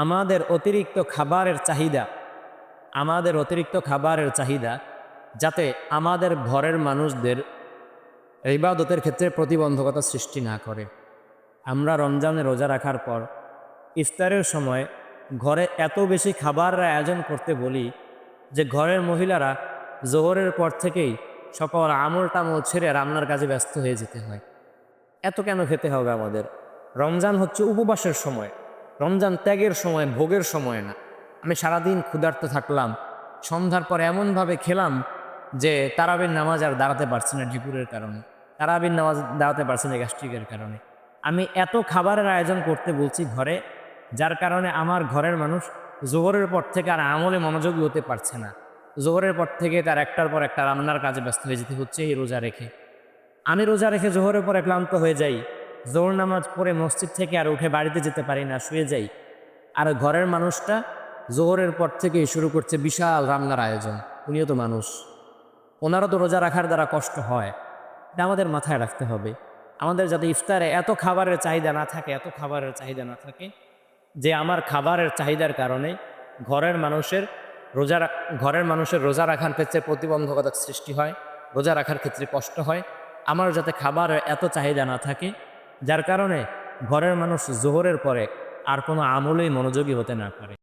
আমাদের অতিরিক্ত খাবারের চাহিদা যাতে আমাদের ঘরের মানুষদের ইবাদতের ক্ষেত্রে প্রতিবন্ধকতা সৃষ্টি না করে। আমরা রমজানে রোজা রাখার পর ইফতারের সময় ঘরে এত বেশি খাবারের আয়োজন করতে বলি যে ঘরের মহিলারা জোহরের পর থেকেই সকল আমল টামল ছেড়ে রান্নার কাজে ব্যস্ত হয়ে যেতে হয়। এত কেন খেতে হবে আমাদের? রমজান হচ্ছে উপবাসের সময়, রমজান ত্যাগের সময়, ভোগের সময় না। আমি সারাদিন ক্ষুধার্ত থাকলাম, সন্ধ্যার পর এমনভাবে খেলাম যে তারাবির নামাজ আর দাঁড়াতে পারছি না ঢিপুরের কারণে, তারাবির নামাজ দাঁড়াতে পারছি না গ্যাস্ট্রিকের কারণে। আমি এত খাবারের আয়োজন করতে বলছি ঘরে, যার কারণে আমার ঘরের মানুষ জোহরের পর থেকে আর আমলে মনোযোগী হতে পারছে না। জোহরের পর থেকে তার একটার পর একটা রান্নার কাজে ব্যস্ত হয়ে যেতে হচ্ছে এই রোজা রেখে। আমি রোজা রেখে জোহরের পরে ক্লান্ত হয়ে যাই, জোহর নামাজ পড়ে মসজিদ থেকে আর উঠে বাড়িতে যেতে পারি না, শুয়ে যাই। আর ঘরের মানুষটা জোহরের পর থেকেই শুরু করছে বিশাল রান্নার আয়োজন। উনিও তো মানুষ, ওনারও তো রোজা রাখার দ্বারা কষ্ট হয়। এটা আমাদের মাথায় রাখতে হবে। আমাদের যাতে ইফতারে এত খাবারের চাহিদা না থাকে, যে আমার খাবারের চাহিদার কারণে ঘরের মানুষের রোজা রাখার ক্ষেত্রে প্রতিবন্ধকতা সৃষ্টি হয়, রোজা রাখার ক্ষেত্রে কষ্ট হয়। আমার যাতে খাবারের এত চাহিদা না থাকে, যার কারণে ঘরের মানুষ জোহরের পরে আর কোনো আমলেই মনোযোগী হতে না পারে।